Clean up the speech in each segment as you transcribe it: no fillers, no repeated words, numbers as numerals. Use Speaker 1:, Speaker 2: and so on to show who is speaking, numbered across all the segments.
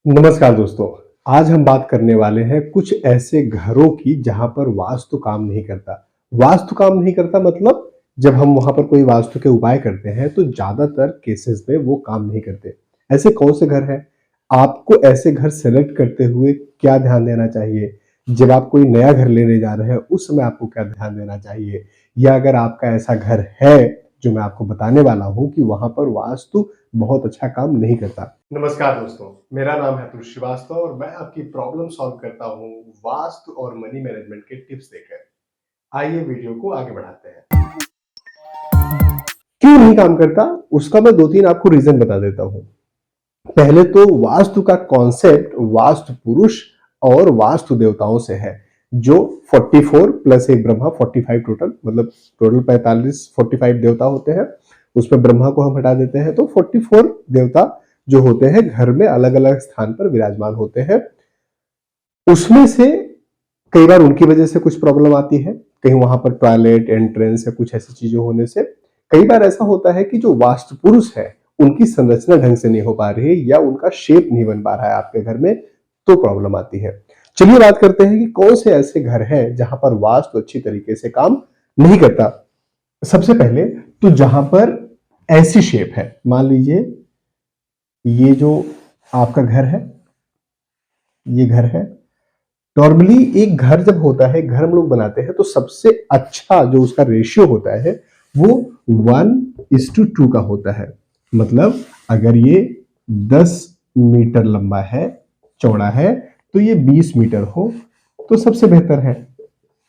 Speaker 1: नमस्कार दोस्तों। आज हम बात करने वाले हैं कुछ ऐसे घरों की जहां पर वास्तु काम नहीं करता। वास्तु काम नहीं करता मतलब जब हम वहां पर कोई वास्तु के उपाय करते हैं तो ज्यादातर केसेस में वो काम नहीं करते। ऐसे कौन से घर हैं? आपको ऐसे घर सेलेक्ट करते हुए क्या ध्यान देना चाहिए? जब आप कोई नया घर लेने जा रहे हैं उस समय आपको क्या ध्यान देना चाहिए? या अगर आपका ऐसा घर है जो मैं आपको बताने वाला हूं कि वहां पर वास्तु बहुत अच्छा काम नहीं करता। नमस्कार दोस्तों, मेरा नाम है अतुल श्रीवास्तव और मैं आपकी प्रॉब्लम सॉल्व करता हूँ वास्तु और मनी मैनेजमेंट के टिप्स देकर। आइए वीडियो को आगे बढ़ाते हैं। क्यों नहीं काम करता उसका मैं दो तीन आपको रीजन बता देता हूँ। पहले तो वास्तु का कॉन्सेप्ट वास्तु पुरुष और वास्तु देवताओं से है, जो 44 प्लस एक ब्रह्मा 45 टोटल, मतलब टोटल 45 देवता होते हैं। उसमें ब्रह्मा को हम हटा देते हैं तो 44 देवता जो होते हैं घर में अलग अलग स्थान पर विराजमान होते हैं। उसमें से कई बार उनकी वजह से कुछ प्रॉब्लम आती है, कहीं वहां पर टॉयलेट एंट्रेंस या कुछ ऐसी चीजें होने से। कई बार ऐसा होता है कि जो वास्तु पुरुष है उनकी संरचना ढंग से नहीं हो पा रही है या उनका शेप नहीं बन पा रहा है आपके घर में, तो प्रॉब्लम आती है। चलिए बात करते हैं कि कौन से ऐसे घर हैं जहां पर वास्तु अच्छी तरीके से काम नहीं करता। सबसे पहले तो जहां पर ऐसी शेप है, मान लीजिए ये जो आपका घर है, ये घर है। नॉर्मली एक घर जब होता है, घर हम लोग बनाते हैं तो सबसे अच्छा जो उसका रेशियो होता है वो 1:2 का होता है। मतलब अगर ये 10 मीटर लंबा है, चौड़ा है, तो ये 20 मीटर हो तो सबसे बेहतर है।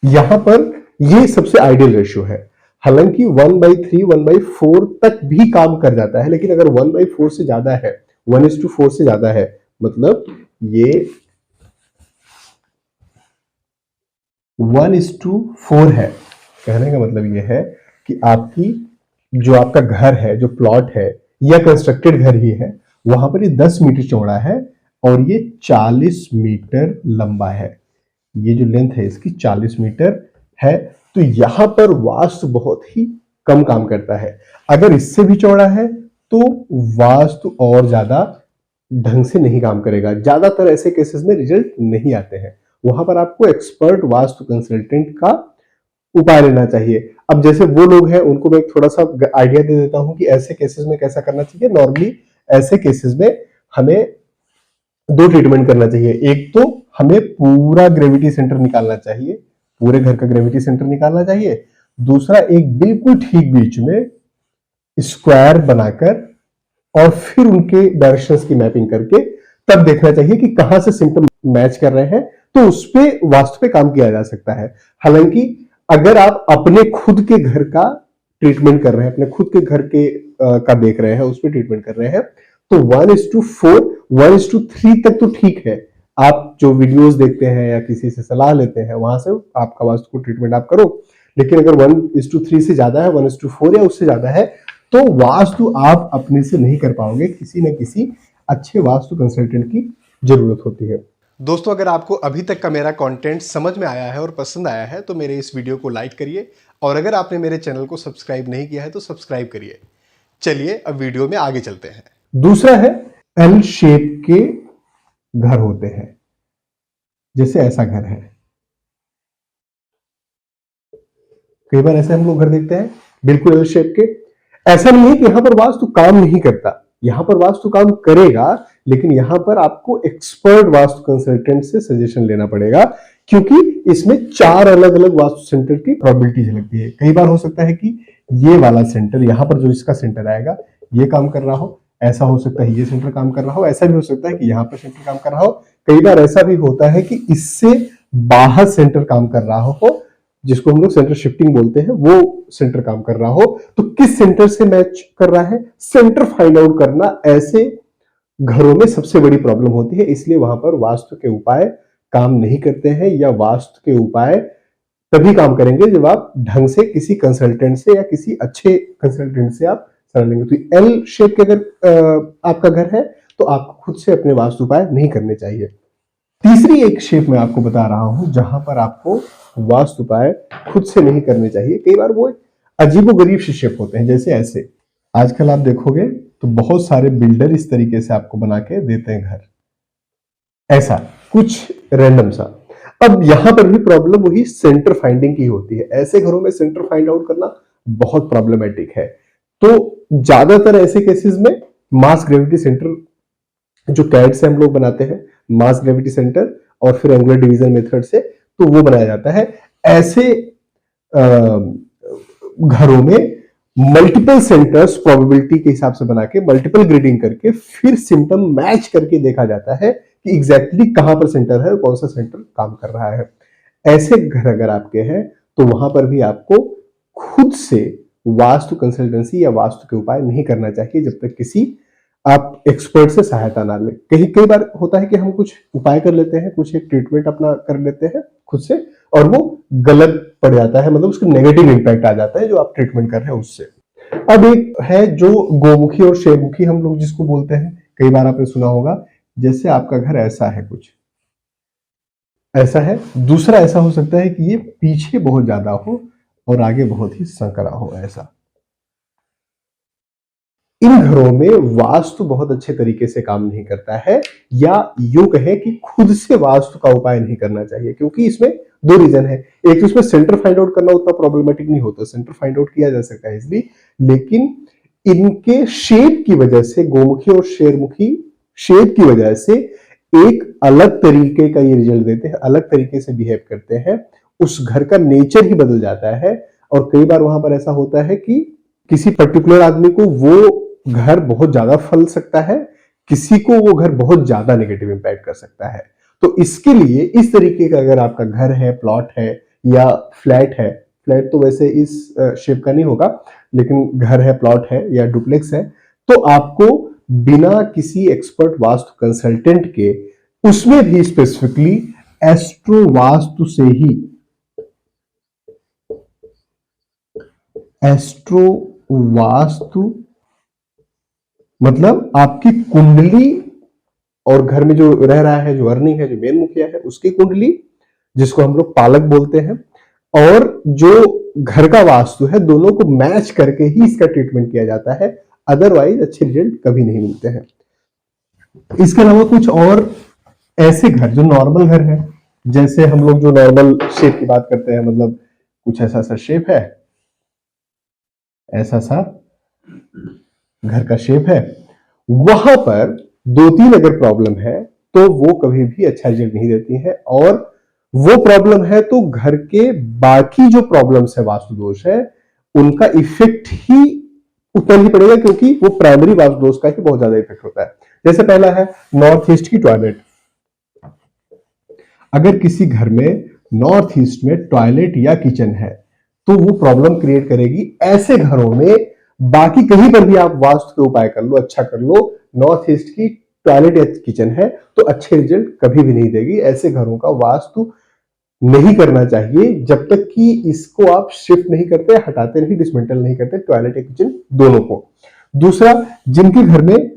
Speaker 1: यहां पर ये सबसे आइडियल रेशियो है। हालांकि 1/3 1/4 तक भी काम कर जाता है, लेकिन अगर 1/4 से ज्यादा है, 1:4 से ज्यादा है, मतलब ये 1:4 है। कहने का मतलब यह है कि आपकी जो आपका घर है, जो प्लॉट है या कंस्ट्रक्टेड घर ही है, वहां पर ये 10 मीटर चौड़ा है और ये 40 मीटर लंबा है। ये जो लेंथ है इसकी 40 मीटर है। तो यहां पर वास्तु बहुत ही कम काम करता है। अगर इससे भी चौड़ा है तो वास्तु और ज्यादा ढंग से नहीं काम करेगा। ज्यादातर ऐसे केसेस में रिजल्ट नहीं आते हैं। वहां पर आपको एक्सपर्ट वास्तु कंसल्टेंट का उपाय लेना चाहिए। अब जैसे वो लोग हैं उनको मैं थोड़ा सा आइडिया दे देता हूं कि ऐसे केसेस में कैसा करना चाहिए। नॉर्मली ऐसे केसेस में हमें दो ट्रीटमेंट करना चाहिए। एक तो हमें पूरा ग्रेविटी सेंटर निकालना चाहिए, पूरे घर का ग्रेविटी सेंटर निकालना चाहिए। दूसरा, एक बिल्कुल ठीक बीच में स्क्वायर बनाकर और फिर उनके डायरेक्शंस की मैपिंग करके तब देखना चाहिए कि कहां से सिम्टम मैच कर रहे हैं, तो उस पे वास्तु पे काम किया जा सकता है। हालांकि अगर आप अपने खुद के घर का ट्रीटमेंट कर रहे हैं, अपने खुद के घर के का देख रहे हैं, उस पर ट्रीटमेंट कर रहे हैं, तो 1:4 1:3 तक तो ठीक है। आप जो वीडियोस देखते हैं या किसी से सलाह लेते हैं वहां से आपका वास्तु को ट्रीटमेंट आप करो। लेकिन अगर 1:3 से ज्यादा है, 1:4 या उससे ज्यादा है, तो वास्तु आप अपने से नहीं कर पाओगे, किसी न किसी अच्छे वास्तु कंसल्टेंट की जरूरत होती है।
Speaker 2: दोस्तों, अगर आपको अभी तक का मेरा कंटेंट समझ में आया है और पसंद आया है तो मेरे इस वीडियो को लाइक करिए, और अगर आपने मेरे चैनल को सब्सक्राइब नहीं किया है तो सब्सक्राइब करिए। चलिए अब वीडियो में आगे चलते हैं।
Speaker 1: दूसरा है, एल शेप के घर होते हैं। जैसे ऐसा घर है, कई बार ऐसे हम लोग घर देखते हैं बिल्कुल एल शेप के। ऐसा नहीं है कि यहां पर वास्तु काम नहीं करता, यहां पर वास्तु काम करेगा, लेकिन यहां पर आपको एक्सपर्ट वास्तु कंसल्टेंट से सजेशन लेना पड़ेगा, क्योंकि इसमें 4 अलग अलग वास्तु सेंटर की प्रोबेबिलिटी झलकती है। कई बार हो सकता है कि ये वाला सेंटर, यहां पर जो इसका सेंटर आएगा, ये काम कर रहा हो। ऐसा हो सकता है ये सेंटर काम कर रहा हो। ऐसा भी हो सकता है कि यहां पर सेंटर काम कर रहा हो। कई बार ऐसा भी होता है कि इससे बाहर सेंटर काम कर रहा हो, जिसको हम लोग सेंटर शिफ्टिंग बोलते हैं, वो सेंटर काम कर रहा हो। तो किस सेंटर से मैच कर रहा है, सेंटर फाइंड आउट करना ऐसे घरों में सबसे बड़ी प्रॉब्लम होती है। इसलिए वहां पर वास्तु के उपाय काम नहीं करते हैं, या वास्तु के उपाय तभी काम करेंगे जब आप ढंग से किसी कंसल्टेंट से या किसी अच्छे कंसल्टेंट से आप सलाह लेंगे। तो एल शेप के अगर आपका घर है तो आपको खुद से अपने वास्तु उपाय नहीं करने चाहिए। तीसरी एक शेप मैं आपको बता रहा हूं जहां पर आपको वास्तु उपाय खुद से नहीं करने चाहिए। कई बार वो अजीबोगरीब से शेप होते हैं, जैसे ऐसे। आजकल आप देखोगे तो बहुत सारे बिल्डर इस तरीके से आपको बना के देते हैं घर। ऐसा कुछ रैंडम सा। अब यहां पर भी प्रॉब्लम वही सेंटर फाइंडिंग की होती है। ऐसे घरों में सेंटर फाइंड आउट करना बहुत प्रॉब्लमेटिक है। तो ज्यादातर ऐसे केसेस में मास ग्रेविटी सेंटर जो कैड से हम लोग बनाते हैं, मास ग्रेविटी सेंटर और फिर एंगुलर डिवीजन मेथड से, तो वो बनाया जाता है। ऐसे घरों में मल्टीपल सेंटर्स प्रोबेबिलिटी के हिसाब से बना के मल्टीपल ग्रेडिंग करके फिर सिम्टम मैच करके देखा जाता है कि एग्जैक्टली कहां पर सेंटर है और कौन सा सेंटर काम कर रहा है। ऐसे घर अगर आपके हैं तो वहां पर भी आपको खुद से वास्तु कंसल्टेंसी या वास्तु के उपाय नहीं करना चाहिए जब तक किसी आप एक्सपर्ट से सहायता ना लें। कई कई बार होता है कि हम कुछ उपाय कर लेते हैं, कुछ एक ट्रीटमेंट अपना कर लेते हैं खुद से, और वो गलत पड़ जाता है, मतलब उसका नेगेटिव इंपैक्ट आ जाता है जो आप ट्रीटमेंट कर रहे हैं उससे। अब एक है जो गोमुखी और शेरमुखी हम लोग जिसको बोलते हैं, कई बार आपने सुना होगा। जैसे आपका घर ऐसा है, कुछ ऐसा है। दूसरा ऐसा हो सकता है कि ये पीछे बहुत ज्यादा हो और आगे बहुत ही संकरा हो। ऐसा इन घरों में वास्तु बहुत अच्छे तरीके से काम नहीं करता है, या यूं कहें कि खुद से वास्तु का उपाय नहीं करना चाहिए, क्योंकि इसमें दो रीजन है। एक तो इसमें सेंटर फाइंड आउट करना उतना प्रॉब्लमेटिक नहीं होता, सेंटर फाइंड आउट किया जा सकता है इजिली, लेकिन इनके शेप की वजह से, गोमुखी और शेरमुखी शेप की वजह से एक अलग तरीके का ये रिजल्ट देते हैं, अलग तरीके से बिहेव करते हैं। उस घर का नेचर ही बदल जाता है। और कई बार वहां पर ऐसा होता है कि किसी पर्टिकुलर आदमी को वो घर बहुत ज्यादा फल सकता है, किसी को वो घर बहुत ज्यादा नेगेटिव इंपैक्ट कर सकता है। तो इसके लिए इस तरीके का अगर आपका घर है, प्लॉट है या फ्लैट है, फ्लैट तो वैसे इस शेप का नहीं होगा, लेकिन घर है, प्लॉट है या डुप्लेक्स है, तो आपको बिना किसी एक्सपर्ट वास्तु कंसल्टेंट के, उसमें भी स्पेसिफिकली एस्ट्रो वास्तु से ही, एस्ट्रो वास्तु मतलब आपकी कुंडली और घर में जो रह रहा है, जो अर्निंग है, जो मेन मुखिया है, उसकी कुंडली, जिसको हम लोग पालक बोलते हैं, और जो घर का वास्तु है, दोनों को मैच करके ही इसका ट्रीटमेंट किया जाता है। अदरवाइज अच्छे रिजल्ट कभी नहीं मिलते हैं। इसके अलावा कुछ और ऐसे घर जो नॉर्मल घर है, जैसे हम लोग जो नॉर्मल शेप की बात करते हैं, मतलब कुछ ऐसा सा शेप है, ऐसा सा घर का शेप है, वहां पर दो तीन अगर प्रॉब्लम है तो वो कभी भी अच्छा रिजल्ट नहीं देती है। और वो प्रॉब्लम है तो घर के बाकी जो प्रॉब्लम्स है, वास्तु दोष है, उनका इफेक्ट ही उतना ही पड़ेगा, क्योंकि वो प्राइमरी वास्तु दोष का ही बहुत ज्यादा इफेक्ट होता है। जैसे पहला है नॉर्थ ईस्ट की टॉयलेट। अगर किसी घर में नॉर्थ ईस्ट में टॉयलेट या किचन है तो वो प्रॉब्लम क्रिएट करेगी। ऐसे घरों में बाकी कहीं पर भी आप वास्तु के उपाय कर लो, अच्छा कर लो, नॉर्थ ईस्ट की टॉयलेट या किचन है तो अच्छे रिजल्ट कभी भी नहीं देगी। ऐसे घरों का वास्तु नहीं करना चाहिए जब तक कि इसको आप शिफ्ट नहीं करते, हटाते नहीं, डिसमेंटल नहीं करते, टॉयलेट या किचन दोनों को। दूसरा, जिनके घर में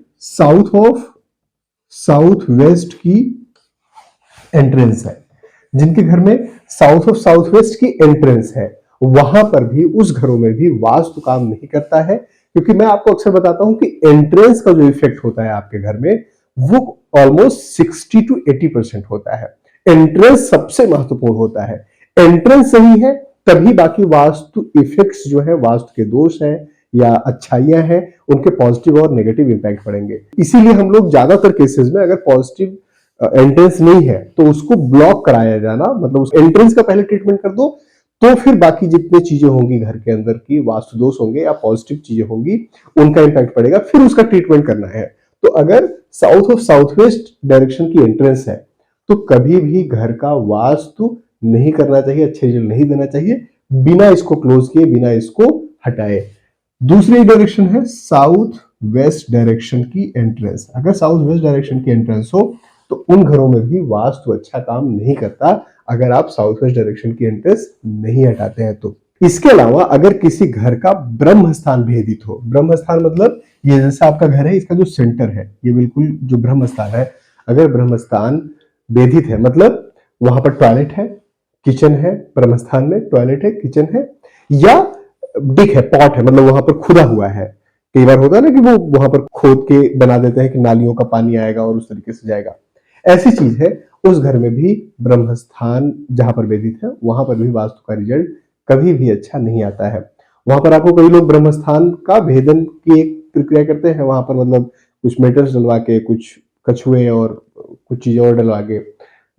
Speaker 1: साउथ वेस्ट की एंट्रेंस है, जिनके घर में साउथ वेस्ट की एंट्रेंस है, वहां पर भी, उस घरों में भी वास्तु काम नहीं करता है। क्योंकि मैं आपको अक्सर बताता हूं कि एंट्रेंस का जो इफेक्ट होता है आपके घर में, वो ऑलमोस्ट 60 to 80% होता है। एंट्रेंस सबसे महत्वपूर्ण होता है। एंट्रेंस सही है तभी बाकी वास्तु इफेक्ट्स जो है, वास्तु के दोष है या अच्छाइयां हैं, उनके पॉजिटिव और नेगेटिव इंपैक्ट पड़ेंगे। इसीलिए हम लोग ज्यादातर केसेस में अगर पॉजिटिव एंट्रेंस नहीं है तो उसको ब्लॉक कराया जाना, मतलब उस एंट्रेंस का पहले ट्रीटमेंट कर दो, तो फिर बाकी जितनी चीजें होंगी घर के अंदर की, वास्तु दोष होंगे या पॉजिटिव चीजें होंगी, उनका इंपैक्ट पड़ेगा, फिर उसका ट्रीटमेंट करना है। तो अगर साउथ वेस्ट डायरेक्शन की एंट्रेंस है तो कभी भी घर का वास्तु नहीं करना चाहिए, अच्छे रिजल्ट नहीं देना चाहिए बिना इसको क्लोज किए, बिना इसको हटाए। दूसरी डायरेक्शन है साउथ वेस्ट डायरेक्शन की एंट्रेंस। अगर साउथ वेस्ट डायरेक्शन की एंट्रेंस हो तो उन घरों में भी वास्तु अच्छा काम नहीं करता, अगर आप साउथ वेस्ट डायरेक्शन की एंट्रेंस नहीं हटाते हैं तो। इसके अलावा अगर किसी घर का ब्रह्म स्थान भेदित हो, ब्रह्म स्थान मतलब ये जैसा आपका घर है, इसका जो सेंटर है, ये बिल्कुल जो ब्रह्म स्थान है, अगर ब्रह्म स्थान भेदित है, मतलब वहां पर टॉयलेट है, किचन है, ब्रह्म स्थान में टॉयलेट है, किचन है, या डिक है, पॉट है, मतलब वहां पर खुदा हुआ है। कई बार होता है ना कि वो वहां पर खोद के बना देते हैं कि नालियों का पानी आएगा और उस तरीके से जाएगा। ऐसी चीज है, उस घर में भी ब्रह्म स्थान जहां पर वेदित है वहां पर भी वास्तु का रिजल्ट कभी भी अच्छा नहीं आता है। वहां पर आपको कई लोग ब्रह्म स्थान का भेदन की एक प्रक्रिया करते हैं, वहां पर मतलब कुछ मेटल्स डलवा के, कुछ कछुए और कुछ चीजें और डलवा के,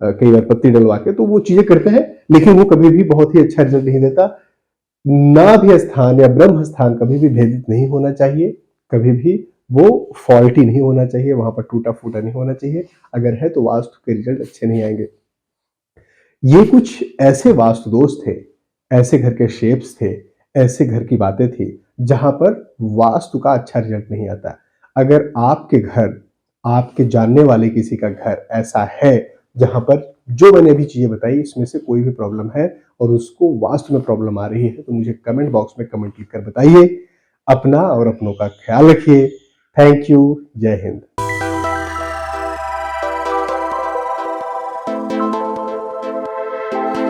Speaker 1: कई बार पत्ती डलवा के, तो वो चीजें करते हैं, लेकिन वो कभी भी बहुत ही अच्छा रिजल्ट नहीं देता। नाभि स्थान या ब्रह्म स्थान कभी भी भेदित नहीं होना चाहिए, कभी भी वो फॉल्टी नहीं होना चाहिए, वहां पर टूटा फूटा नहीं होना चाहिए। अगर है तो वास्तु के रिजल्ट अच्छे नहीं आएंगे। ये कुछ ऐसे वास्तु दोष थे, ऐसे घर के शेप्स थे, ऐसे घर की बातें थी जहां पर वास्तु का अच्छा रिजल्ट नहीं आता। अगर आपके घर, आपके जानने वाले किसी का घर ऐसा है जहां पर जो मैंने अभी चीजें बताई इसमें से कोई भी प्रॉब्लम है और उसको वास्तु में प्रॉब्लम आ रही है, तो मुझे कमेंट बॉक्स में कमेंट लिखकर बताइए। अपना और अपनों का ख्याल रखिए। Thank you. जय हिंद।